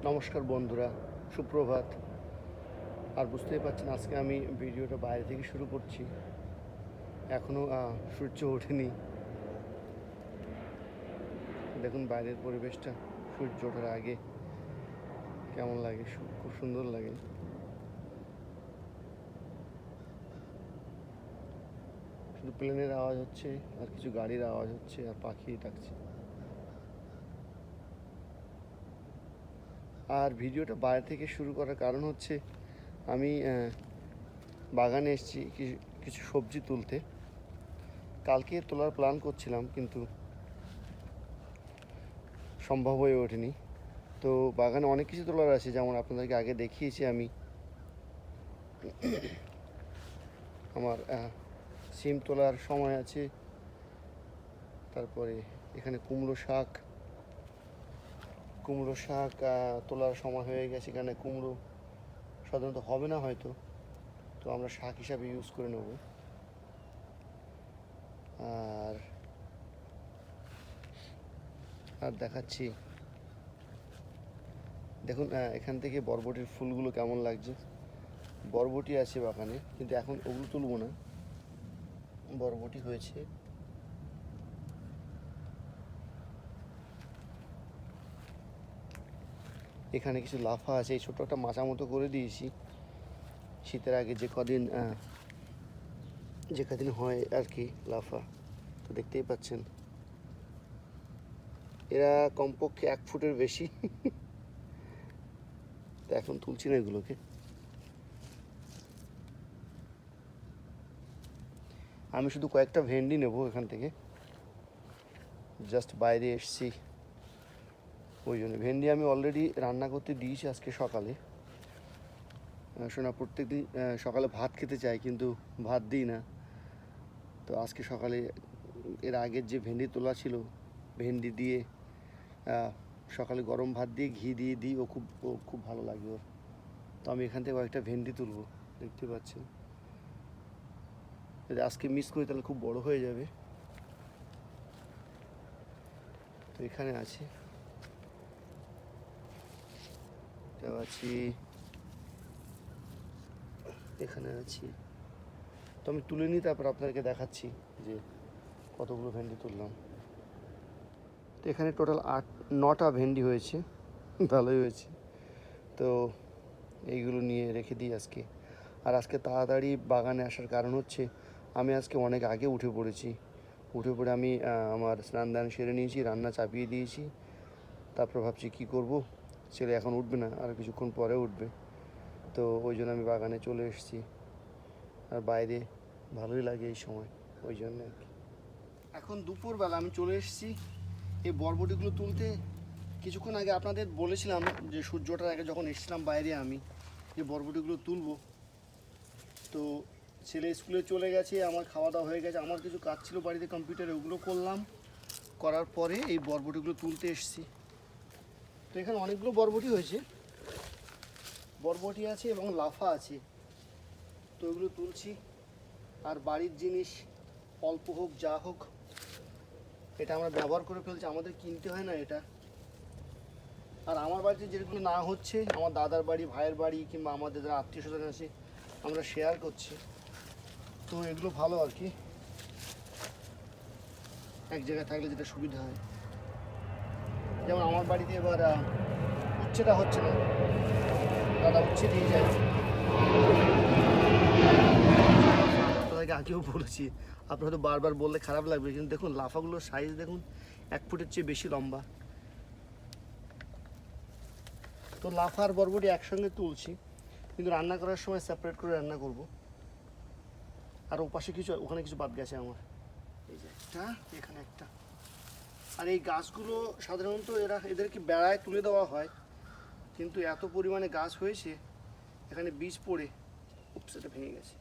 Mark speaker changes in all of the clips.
Speaker 1: নমস্কার বন্ধুরা, সুপ্রভাত। আর বুঝতেই পারছেন আজকে আমি ভিডিওটা বাইরে থেকে শুরু করছি। এখনও সূর্য ওঠেনি। দেখুন বাইরের পরিবেশটা সূর্য ওঠার আগে কেমন লাগে, খুব সুন্দর লাগে। শুধু প্লেনের আওয়াজ হচ্ছে আর কিছু গাড়ির আওয়াজ হচ্ছে আর পাখি ডাকছে। আর ভিডিওটা বাইরে থেকে শুরু করার কারণ হচ্ছে আমি বাগানে এসেছি কিছু সবজি তুলতে। কালকে তোলার প্ল্যান করছিলাম কিন্তু সম্ভব হয়ে ওঠেনি। তো বাগানে অনেক কিছু তোলার আছে, যেমন আপনাদেরকে আগে দেখিয়েছি আমি আমার সিম তোলার সময় আছে। তারপরে এখানে কুমড়ো শাক তোলার সময় হয়ে গেছে। এখানে কুমড়ো সাধারণত হবে না হয়তো, তো আমরা শাক হিসাবে ইউজ করে নেব। আর আর দেখাচ্ছি, দেখুন এখান থেকে বরবটির ফুলগুলো কেমন লাগছে। বরবটি আছে বাগানে, কিন্তু এখন ওগুলো তুলবো না। বরবটি হয়েছে। এখানে কিছু লাফা আছে, এই ছোটো একটা মাচা মতো করে দিয়েছি। শীতের আগে যে কদিন হয় আর কি লাফা, তো দেখতেই পাচ্ছেন এরা কমপক্ষে 1 ফুটের বেশি। তো এখন তুলছি না এগুলোকে। আমি শুধু কয়েকটা ভেন্ডি নেব এখান থেকে, জাস্ট বাইরে এসছি ওই জন্য। ভেন্ডি আমি অলরেডি রান্না করতে দিয়েছি আজকে সকালে। শোনা প্রত্যেক দিন সকালে ভাত খেতে চাই, কিন্তু ভাত দিই না। তো আজকে সকালে এর আগের যে ভেন্ডি তোলা ছিল, ভেন্ডি দিয়ে সকালে গরম ভাত দিয়ে ঘি দিয়ে দিই, ও খুব ভালো লাগে ওর। তো আমি এখান থেকে কয়েকটা ভেন্ডি তুলবো, দেখতে পাচ্ছেন। যদি আজকে মিস করি তাহলে খুব বড় হয়ে যাবে। তো এখানে আছে এখানে আছি। তো আমি তুলে নিই, তারপর আপনাদেরকে দেখাচ্ছি যে কতগুলো ভেন্ডি তুললাম। তো এখানে টোটাল 9টা ভেন্ডি হয়েছে, ভালোই হয়েছে। তো এইগুলো নিয়ে রেখে দিই আজকে। আর আজকে তাড়াতাড়ি বাগানে আসার কারণ হচ্ছে আমি আজকে অনেক আগে উঠে পড়ে আমি আমার স্নান দান সেরে নিয়েছি, রান্না চাপিয়ে দিয়েছি। তারপর ভাবছি কী করব, ছেলে এখন উঠবে না, আর কিছুক্ষণ পরে উঠবে। তো ওই জন্য আমি বাগানে চলে এসেছি। আর বাইরে ভালোই লাগে এই সময়, ওই জন্য আর কি। এখন দুপুরবেলা আমি চলে এসেছি এই বরবটিগুলো তুলতে। কিছুক্ষণ আগে আপনাদের বলেছিলাম যে সূর্যটার আগে যখন এসেছিলাম বাইরে আমি যে বরবটিগুলো তুলবো। তো ছেলে স্কুলে চলে গেছে, আমার খাওয়া দাওয়া হয়ে গেছে, আমার কিছু কাজ ছিল বাড়িতে কম্পিউটারে, ওগুলো করলাম। করার পরে এই বরবটিগুলো তুলতে এসেছি। তো এখানে অনেকগুলো বরবটি হয়েছে, বরবটি আছে এবং লাফা আছে। তো এগুলো তুলছি। আর বাড়ির জিনিস অল্প হোক যা হোক, এটা আমরা ব্যবহার করে ফেলছি, আমাদের কিনতে হয় না এটা। আর আমার বাড়িতে যেগুলো না হচ্ছে, আমার দাদার বাড়ি, ভাইয়ের বাড়ি, কিংবা আমাদের যারা আত্মীয় স্বজন আছে আমরা শেয়ার করছি। তো এগুলো ভালো আর কি, এক জায়গায় থাকলে যেটা সুবিধা হয়। যেমন আমার বাড়িতে এবার উচ্ছেটা হচ্ছে না, দাদা উচ্ছে দিয়ে যায়। আপনাদেরকে আগেও বলেছি, আপনারা হয়তো বারবার বললে খারাপ লাগবে, কিন্তু দেখুন লাফাগুলোর সাইজ দেখুন, 1 ফুটের চেয়ে বেশি লম্বা। তো লাফা আর বরবটি একসঙ্গে তুলছি, কিন্তু রান্না করার সময় সেপারেট করে রান্না করব। আর ওপাশে ওখানে কিছু বাদ গেছে আমার, এই যে একটা, এখানে একটা। আর এই গাছগুলো সাধারণত এদেরকে বেড়ায় তুলে দেওয়া হয়, কিন্তু এত পরিমাণে গাছ হয়েছে এখানে বীজ পড়ে সেটা ভেঙে গেছে।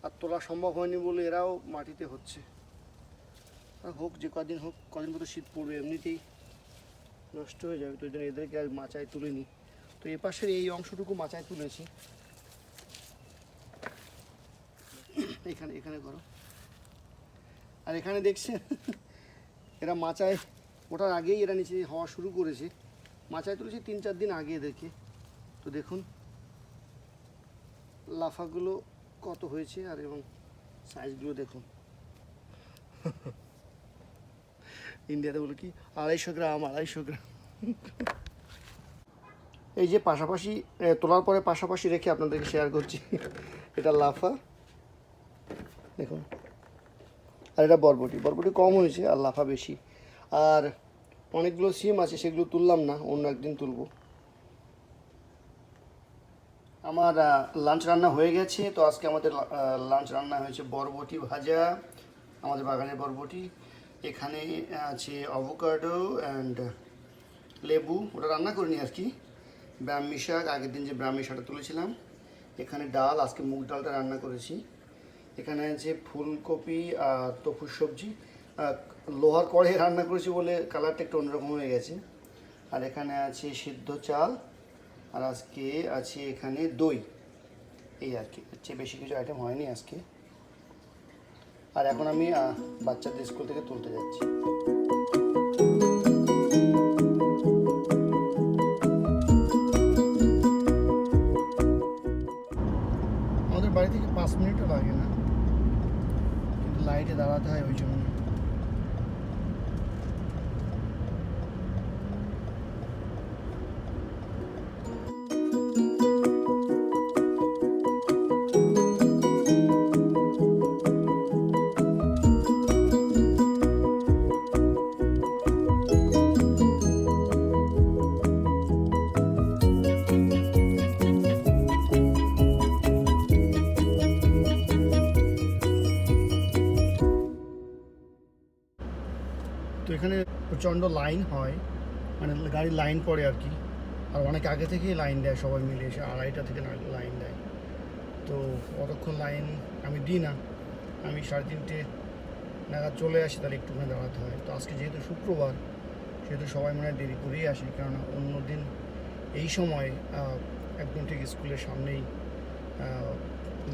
Speaker 1: আর তোলা সম্ভব হয়নি বলে এরাও মাটিতে হচ্ছে। আর হোক, যে কদিন হোক, কদিন মতো শীত পড়বে, এমনিতেই নষ্ট হয়ে যাবে। তো ওই জন্য এদেরকে আর মাচায় তুলে নিই। তো এ পাশের এই অংশটুকু মাচায় তুলেছি। এখানে এখানে করো। আর এখানে দেখছেন এরা মাচায় ওঠার আগেই এরা নিচে হওয়া শুরু করেছে। মাচায় তুলেছি 3-4 দিন আগে এদেরকে। তো দেখুন লাফাগুলো কত হয়েছে আর এবং সাইজগুলো দেখুন। ইন্ডিয়াতে বলে কি 250 গ্রাম 250 গ্রাম। এই যে পাশাপাশি তোলার পরে পাশাপাশি রেখে আপনাদেরকে শেয়ার করছি। এটা লাফা দেখুন, আর এটা বরবটি। বরবটি কম হয়েছে আর লাফা বেশি। আর অনেকগুলো সিম আছে, সেগুলো তুললাম না, অন্য একদিন তুলব। আমার লাঞ্চ রান্না হয়ে গেছে। তো আজকে আমাদের লাঞ্চ রান্না হয়েছে বরবটি ভাজা, আমাদের বাগানের বরবটি। এখানে আছে অ্যাভোকাডো অ্যান্ড লেবু, ওটা রান্না করিনি আর কি। ব্রাহ্মী শাক, আগের দিন যে ব্রাহ্মী শাকটা তুলেছিলাম। এখানে ডাল, আজকে মুগ ডালটা রান্না করেছি। এখানে আছে ফুলকপি আর টফুর সবজি। লোহার কড়াই রান্না করেছি বলে কালারটা একটু অন্যরকম হয়ে গেছে। আর এখানে আছে সিদ্ধ চাল, আর আজকে আছে এখানে দই। এই আর কি, এর চেয়ে বেশি কিছু আইটেম হয়নি আজকে। আর এখন আমি বাচ্চাদের স্কুল থেকে তুলতে যাচ্ছি। আমাদের বাড়ি থেকে 5 মিনিটও লাগে না, কিন্তু লাইটে দাঁড়াতে হয় ওই জন্য। তো এখানে প্রচণ্ড লাইন হয়, মানে গাড়ির লাইন পড়ে আর কি। আর অনেক আগে থেকেই লাইন দেয়, সবাই মিলে এসে 2:30টা থেকে লাইন দেয়। তো অতক্ষণ লাইন আমি দিই না, আমি 3:30 নাগাদ চলে আসি, তাহলে একটুখানি দাঁড়াতে হয়। তো আজকে যেহেতু শুক্রবার, সেহেতু সবাই মনে হয় দেরি করেই আসি, কারণ অন্য দিন এই সময় একদম ঠিক স্কুলের সামনেই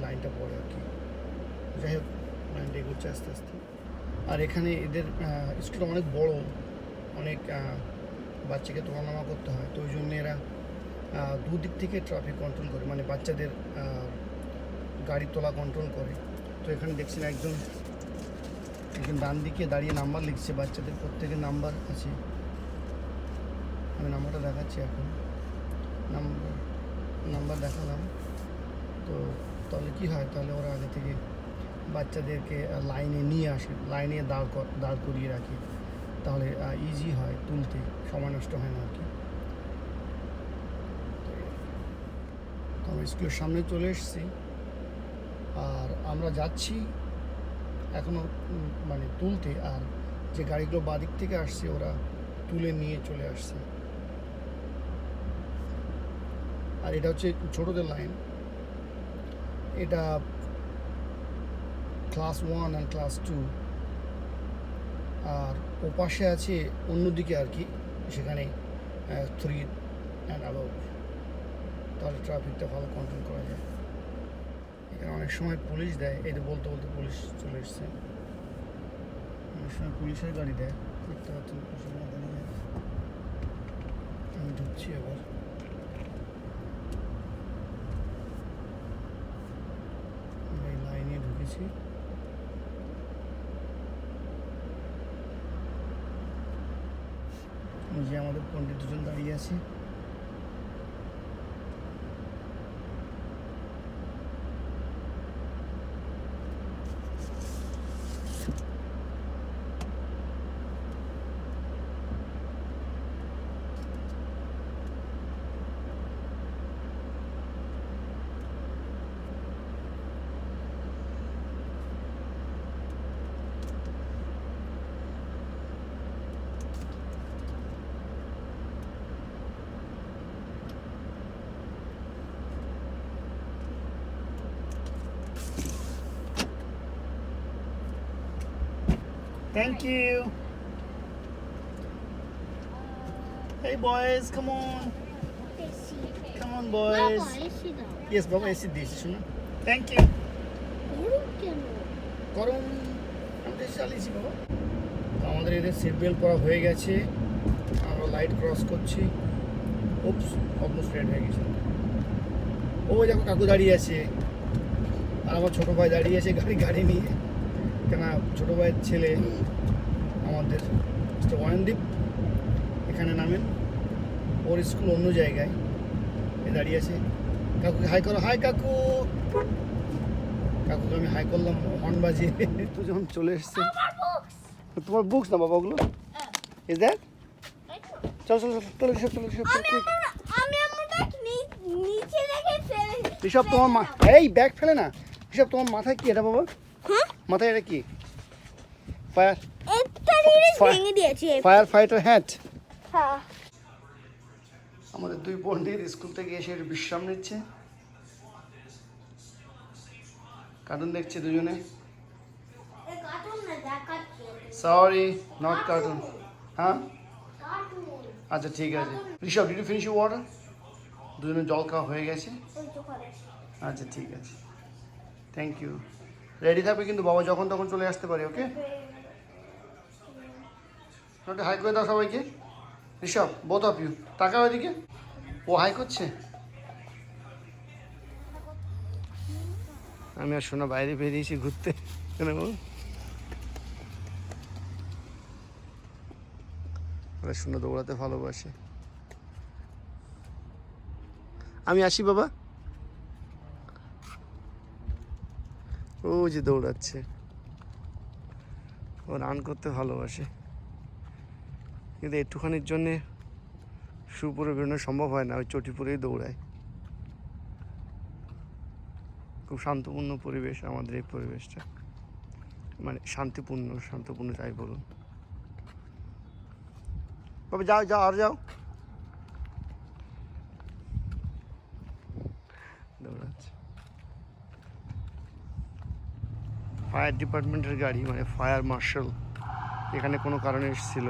Speaker 1: লাইনটা পড়ে আর কি। যাই হোক, লাইনটা এগোচ্ছে আস্তে আস্তে। আর এখানে এদের স্কুলটা অনেক বড়, অনেক বাচ্চাকে তোলানামা করতে হয়। তো ওই জন্য এরা দুদিক থেকে ট্রাফিক কন্ট্রোল করে, মানে বাচ্চাদের গাড়ি তোলা কন্ট্রোল করে। তো এখানে দেখছেন একজন ডান দিকে দাঁড়িয়ে নাম্বার লিখছে, বাচ্চাদের প্রত্যেকের নাম্বার আছে। আমি নাম্বারটা দেখাচ্ছি এখন, নাম্বার দেখালাম। তো তাহলে কি হয়, তাহলে ওরা আগে থেকে বাচ্চাদেরকে লাইনে নিয়ে আসে, লাইনে দাঁড় করিয়ে রাখে, তাহলে ইজি হয় তুলতে, সময় নষ্ট হয় না আর কি। তো আমরা স্কুলের সামনে চলে এসেছি, আর আমরা যাচ্ছি এখনও মানে তুলতে। আর যে গাড়িগুলো বাদিক থেকে আসছে ওরা তুলে নিয়ে চলে আসছে। আর এটা হচ্ছে ছোটদের লাইন, এটা ক্লাস 1 আর ক্লাস 2। আর ও পাশে আছে অন্যদিকে আর কি, সেখানে 3 অ্যান্ড অ্যাবাভ। তাহলে ট্রাফিকটা ভালো কন্ট্রোল করা যায়। এখানে অনেক সময় পুলিশ দেয়, এটা বলতে বলতে পুলিশ চলে এসছে। অনেক সময় পুলিশের গাড়ি দেয়, দেখতে পাচ্ছেন পুলিশের গাড়ি দাঁড়িয়ে। আমি ঢুকছি এবার। এই লাইনে ঢুকেছি। যে আমাদের পণ্ডিত দুজন দাঁড়িয়ে আছে। Thank you. Hey boys, come on. Come on boys. Yes, Baba, AC দিয়েছি শোনো। Thank you. গরম আমি চালিয়েছি বাবা। তো আমাদের এদের সিট বেল্ট করা হয়ে গেছে, আমরা লাইট ক্রস করছি। ওপস, অলমোস্ট রেড হয়ে গেছে। ওই দেখো কাকু দাঁড়িয়ে আছে, আর আমার ছোটো ভাই দাঁড়িয়ে আছে গাড়ি নিয়ে। কেন ছোটো ভাইয়ের ছেলে আমাদের মিস্টার অয়নদীপ এখানে নামেন, ওর স্কুল অন্য জায়গায়, এ দাঁড়িয়ে আছে। কাকুকে হাই করো, হাই কাকু। কাকুকে আমি হাই করলাম হর্ন বাজিয়ে। তুই যখন চলে এসছে, তোমার বুকস না বাবা ওগুলো, ইজ দ্যাট? চল চল চল চলে চলে ঋষভ, তোমার এই ব্যাগ ফেলে না। ঋষভ, তোমার মাথায় কি এটা বাবা? মাথায় এটা কি? Fire fighter hat. আমাদের দুই পণ্ডিত স্কুল থেকে এসে বিশ্রাম নিচ্ছে, কার্টুন দেখছে দুজনে। Sorry, not cartoon. হ্যাঁ আচ্ছা ঠিক আছে। Rishabh, did you finish your water? দুজনে জল খাওয়া হয়ে গেছে। আচ্ছা ঠিক আছে, থ্যাংক ইউ। রেডি থাকবে কিন্তু বাবা, যখন তখন চলে আসতে পারে। ওকে, একটা হাই করে দাও সবাইকে। ঋষভ, বোথ অফ ইউ তাকাও এদিকে। ও হাই করছে। আমি আর শোনা বাইরে বেরিয়েছি ঘুরতে। কেন বল? শোনা দৌড়াতে ভালোবাসে। আমি আসি বাবা। ও যে দৌড়াচ্ছে, ও রান করতে ভালোবাসে, কিন্তু একটুখানির জন্যে শু পরে বেরোনো সম্ভব হয় না, ওই চটি পরেই দৌড়ায়। খুব শান্তপূর্ণ পরিবেশ আমাদের এই পরিবেশটা, মানে শান্তপূর্ণ যাই বলুন। বাবা যাও যাও, আর যাও। দৌড়াচ্ছে। ফায়ার ডিপার্টমেন্টের গাড়ি, মানে ফায়ার মার্শাল এখানে কোনো কারণে এসেছিল,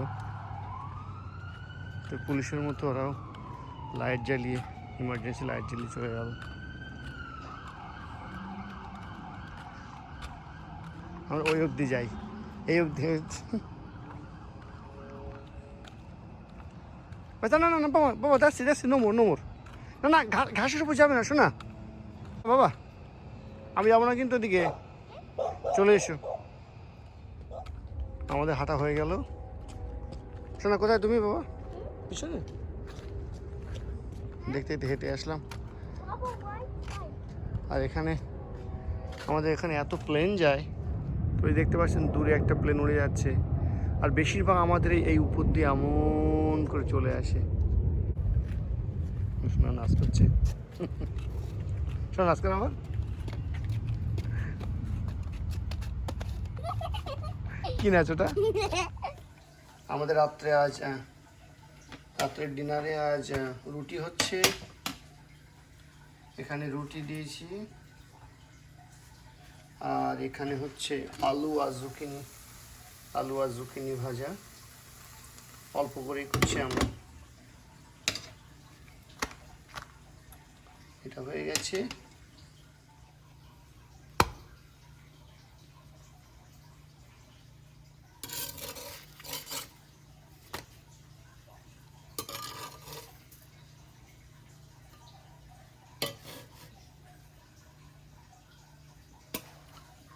Speaker 1: তো পুলিশের মতো ওরাও লাইট জ্বালিয়ে, ইমার্জেন্সি লাইট জ্বালিয়ে চলে গেল। আমরা ওই অবধি যাই, এই অবধি। না না না বাবা, বাবা যাচ্ছি নোমর। না না, ঘাসের উপর যাবে না শোনা। বাবা আমি যাবো না কিন্তু, ওদিকে চলে এসো। আমাদের হাঁটা হয়ে গেল। শোনা, কোথায় তুমি বাবা? পিছনে দেখতে হেঁটে আসলাম। আর এখানে আমাদের এখানে এত প্লেন যায়, তো ওই দেখতে পাচ্ছেন দূরে একটা প্লেন উড়ে যাচ্ছে, আর বেশিরভাগ আমাদের এই উপর দিয়ে এমন করে চলে আসে। শোনা নাচ করছে। শোনা নাচ করে আমার কি নাচ ওটা? আমাদের রাত্রের ডিনারে আজ রুটি হচ্ছে। এখানে রুটি দিয়েছি, আর এখানে হচ্ছে আলু আর জুকিনি ভাজা। অল্প করেই করছি আমরা। এটা হয়ে গেছে।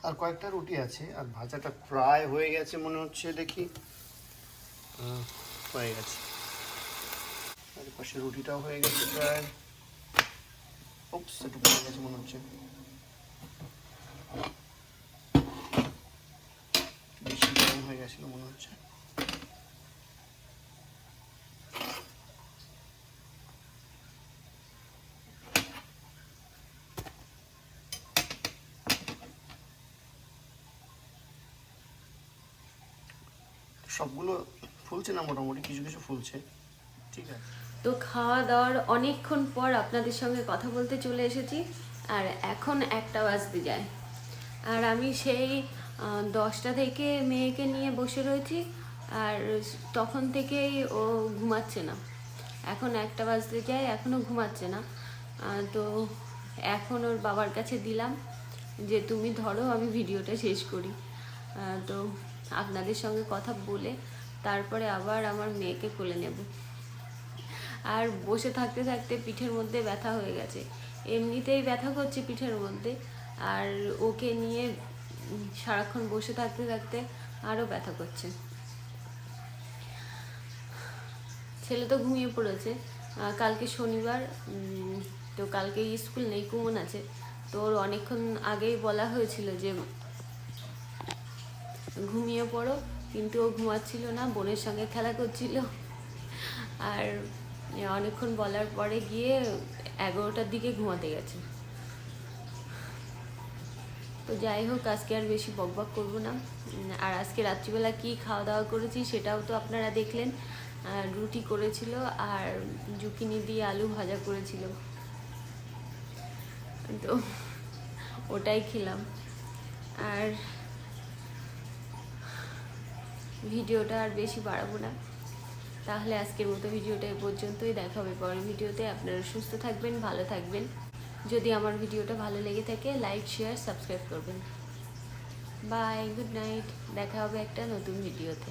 Speaker 1: আর কয়েকটা রুটি আছে, আর ভাজাটা প্রায় হয়ে গেছে মনে হচ্ছে। দেখি, হয়ে গেছে। আর পাশে রুটিটাও হয়ে গেছে প্রায়। একটু হয়ে গেছে মনে হচ্ছে, বেশি গরম হয়ে গেছিল মনে হচ্ছে। সবগুলো ফুলছে না, মোটামুটি কিছু কিছু ফুলছে। ঠিক আছে,
Speaker 2: তো খাওয়া দাওয়ার অনেকক্ষণ পর আপনাদের সঙ্গে কথা বলতে চলে এসেছি, আর এখন 1টা বাজতে যায়। আর আমি সেই 10টা থেকে মেয়েকে নিয়ে বসে রয়েছি, আর তখন থেকেই ও ঘুমাচ্ছে না। এখন 1টা বাজতে যায়, এখনও ঘুমাচ্ছে না। তো এখন ওর বাবার কাছে দিলাম যে তুমি ধরো, আমি ভিডিওটা শেষ করি। তো আপনাদের সঙ্গে কথা বলে তারপরে আবার আমার মেয়েকে কোলে নেব। আর বসে থাকতে থাকতে পিঠের মধ্যে ব্যথা হয়ে গেছে, এমনিতেই ব্যথা করছে পিঠের মধ্যে, আর ওকে নিয়ে সারাক্ষণ বসে থাকতে থাকতে আরও ব্যথা করছে। ছেলে তো ঘুমিয়ে পড়েছে, কালকে শনিবার, তো কালকে স্কুল নেই, কুমন আছে। তো ওর অনেকক্ষণ আগেই বলা হয়েছিল যে ঘুমিয়ে পড়ো, কিন্তু ও ঘুমাচ্ছিল না, বোনের সঙ্গে খেলা করছিল। আর অনেকক্ষণ বলার পরে গিয়ে 11টার দিকে ঘুমাতে গেছে। তো যাই হোক, আজকে আর বেশি বকবক করবো না। আর আজকে রাত্রিবেলা কি খাওয়া দাওয়া করেছি সেটাও তো আপনারা দেখলেন। রুটি করেছিল আর জুকিনি দিয়ে আলু ভাজা করেছিল, তো ওটাই খেলাম। আর ভিডিওটা আর বেশি বাড়াবো না, তাহলে আজকের মতো ভিডিওটা এই পর্যন্তই। দেখা হবে পরের ভিডিওতে। আপনারা সুস্থ থাকবেন, ভালো থাকবেন। যদি আমার ভিডিওটা ভালো লেগে থাকে, লাইক, শেয়ার, সাবস্ক্রাইব করবেন। Bye, good night. দেখা হবে একটা নতুন ভিডিওতে।